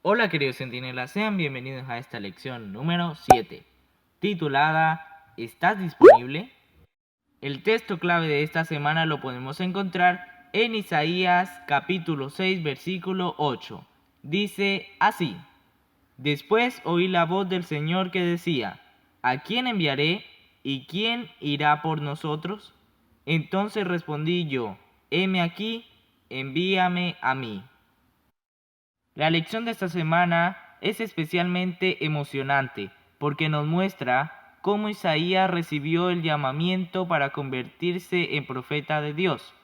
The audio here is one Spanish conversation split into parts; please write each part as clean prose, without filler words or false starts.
Hola queridos centinelas, sean bienvenidos a esta lección número 7, titulada ¿Estás disponible? El texto clave de esta semana lo podemos encontrar en Isaías capítulo 6 versículo 8. Dice así: Después oí la voz del Señor que decía: ¿A quién enviaré y quién irá por nosotros? Entonces respondí yo: heme aquí, envíame a mí. La lección de esta semana es especialmente emocionante porque nos muestra cómo Isaías recibió el llamamiento para convertirse en profeta de Dios.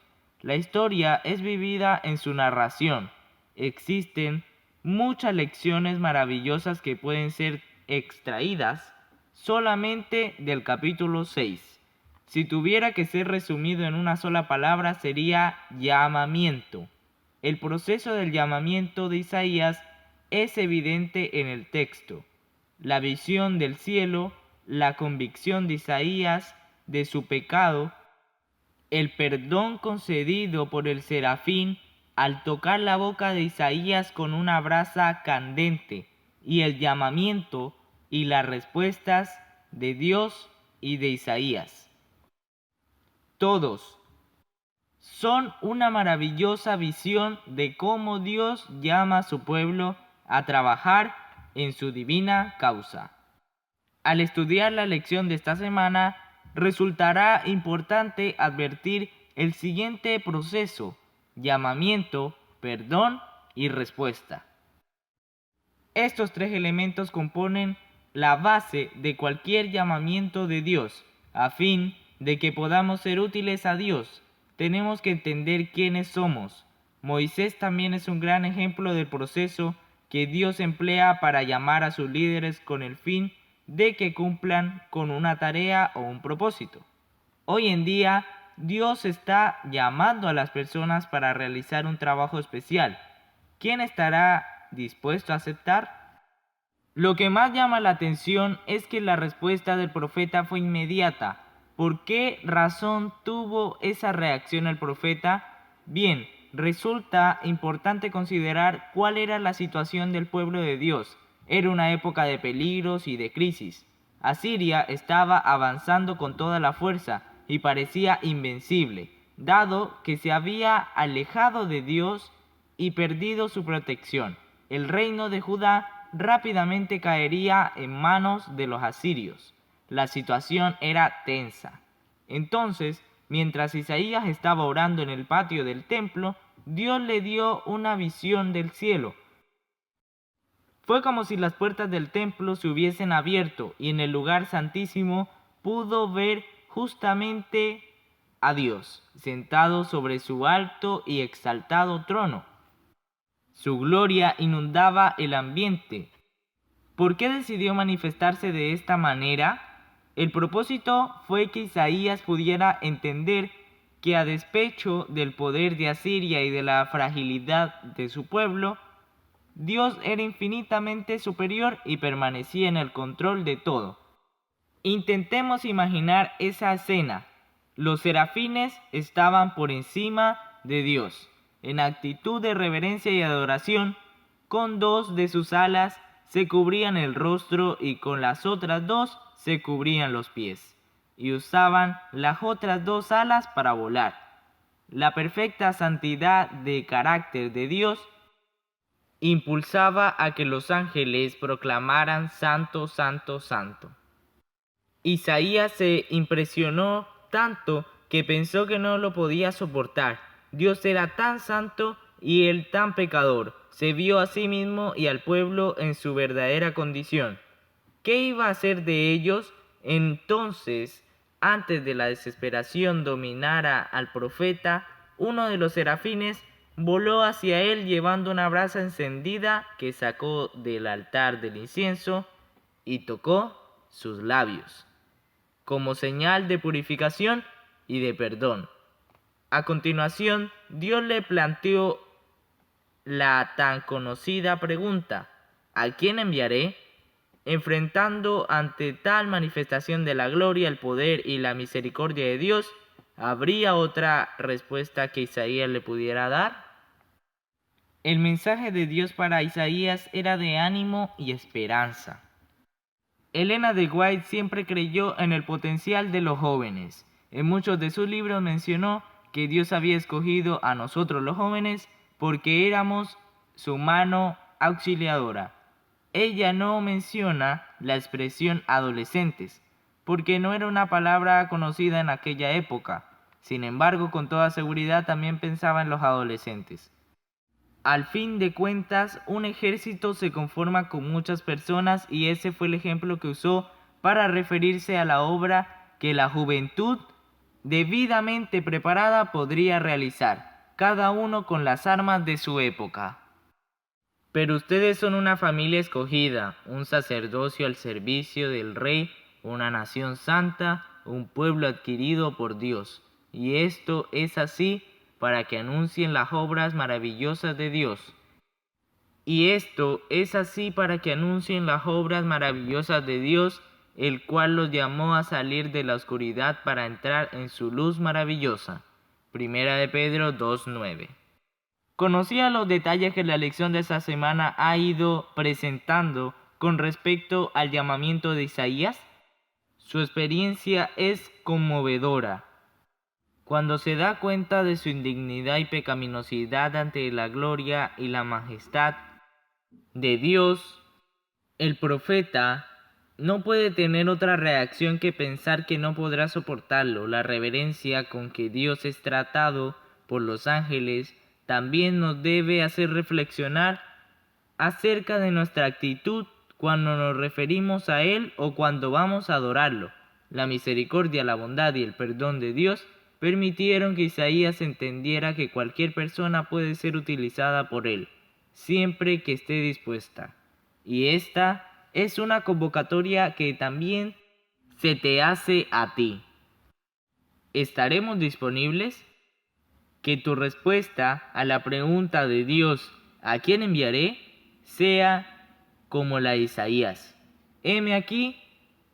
La historia es vivida en su narración. Existen muchas lecciones maravillosas que pueden ser extraídas solamente del capítulo 6. Si tuviera que ser resumido en una sola palabra, sería llamamiento. El proceso del llamamiento de Isaías es evidente en el texto. La visión del cielo, la convicción de Isaías de su pecado, el perdón concedido por el serafín al tocar la boca de Isaías con una brasa candente, y el llamamiento y las respuestas de Dios y de Isaías. Todos son una maravillosa visión de cómo Dios llama a su pueblo a trabajar en su divina causa. Al estudiar la lección de esta semana, resultará importante advertir el siguiente proceso: llamamiento, perdón y respuesta. Estos tres elementos componen la base de cualquier llamamiento de Dios. A fin de que podamos ser útiles a Dios, tenemos que entender quiénes somos. Moisés también es un gran ejemplo del proceso que Dios emplea para llamar a sus líderes con el fin de que cumplan con una tarea o un propósito. Hoy en día, Dios está llamando a las personas para realizar un trabajo especial. ¿Quién estará dispuesto a aceptar? Lo que más llama la atención es que la respuesta del profeta fue inmediata. ¿Por qué razón tuvo esa reacción el profeta? Bien, resulta importante considerar cuál era la situación del pueblo de Dios. Era una época de peligros y de crisis. Asiria estaba avanzando con toda la fuerza y parecía invencible, dado que se había alejado de Dios y perdido su protección. El reino de Judá rápidamente caería en manos de los asirios. La situación era tensa. Entonces, mientras Isaías estaba orando en el patio del templo, Dios le dio una visión del cielo. Fue como si las puertas del templo se hubiesen abierto y en el lugar santísimo pudo ver justamente a Dios, sentado sobre su alto y exaltado trono. Su gloria inundaba el ambiente. ¿Por qué decidió manifestarse de esta manera? El propósito fue que Isaías pudiera entender que, a despecho del poder de Asiria y de la fragilidad de su pueblo, Dios era infinitamente superior y permanecía en el control de todo. Intentemos imaginar esa escena. Los serafines estaban por encima de Dios, en actitud de reverencia y adoración. Con dos de sus alas se cubrían el rostro y con las otras dos se cubrían los pies, y usaban las otras dos alas para volar. La perfecta santidad de carácter de Dios impulsaba a que los ángeles proclamaran: Santo, Santo, Santo. Isaías se impresionó tanto que pensó que no lo podía soportar. Dios era tan santo y él tan pecador. Se vio a sí mismo y al pueblo en su verdadera condición. ¿Qué iba a hacer de ellos? Entonces, antes de la desesperación dominara al profeta, uno de los serafines voló hacia él llevando una brasa encendida que sacó del altar del incienso y tocó sus labios, como señal de purificación y de perdón. A continuación, Dios le planteó la tan conocida pregunta: ¿a quién enviaré? Enfrentando ante tal manifestación de la gloria, el poder y la misericordia de Dios, ¿habría otra respuesta que Isaías le pudiera dar? El mensaje de Dios para Isaías era de ánimo y esperanza. Elena de White siempre creyó en el potencial de los jóvenes. En muchos de sus libros mencionó que Dios había escogido a nosotros los jóvenes porque éramos su mano auxiliadora. Ella no menciona la expresión adolescentes, porque no era una palabra conocida en aquella época. Sin embargo, con toda seguridad también pensaba en los adolescentes. Al fin de cuentas, un ejército se conforma con muchas personas y ese fue el ejemplo que usó para referirse a la obra que la juventud debidamente preparada podría realizar, cada uno con las armas de su época. Pero ustedes son una familia escogida, un sacerdocio al servicio del Rey, una nación santa, un pueblo adquirido por Dios. Y esto es así para que anuncien las obras maravillosas de Dios. Y esto es así para que anuncien las obras maravillosas de Dios, el cual los llamó a salir de la oscuridad para entrar en su luz maravillosa. Primera de Pedro 2:9. ¿Conocía los detalles que la lección de esta semana ha ido presentando con respecto al llamamiento de Isaías? Su experiencia es conmovedora. Cuando se da cuenta de su indignidad y pecaminosidad ante la gloria y la majestad de Dios, el profeta no puede tener otra reacción que pensar que no podrá soportarlo. La reverencia con que Dios es tratado por los ángeles también nos debe hacer reflexionar acerca de nuestra actitud cuando nos referimos a Él o cuando vamos a adorarlo. La misericordia, la bondad y el perdón de Dios permitieron que Isaías entendiera que cualquier persona puede ser utilizada por Él, siempre que esté dispuesta. Y esta es una convocatoria que también se te hace a ti. ¿Estaremos disponibles? Que tu respuesta a la pregunta de Dios, ¿a quién enviaré?, sea como la de Isaías. Heme aquí,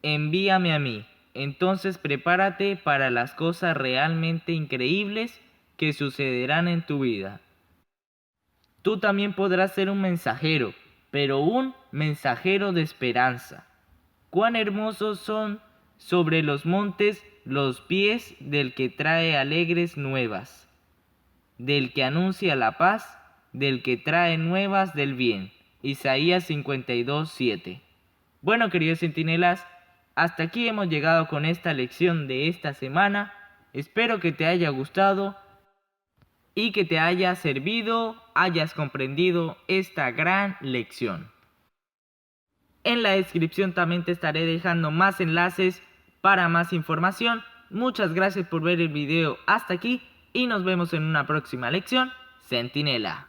envíame a mí. Entonces prepárate para las cosas realmente increíbles que sucederán en tu vida. Tú también podrás ser un mensajero, pero un mensajero de esperanza. Cuán hermosos son sobre los montes los pies del que trae alegres nuevas, del que anuncia la paz, del que trae nuevas del bien. Isaías 52:7. Bueno, queridos centinelas, hasta aquí hemos llegado con esta lección de esta semana. Espero que te haya gustado y que te haya servido, hayas comprendido esta gran lección. En la descripción también te estaré dejando más enlaces para más información. Muchas gracias por ver el video hasta aquí y nos vemos en una próxima lección, Centinela.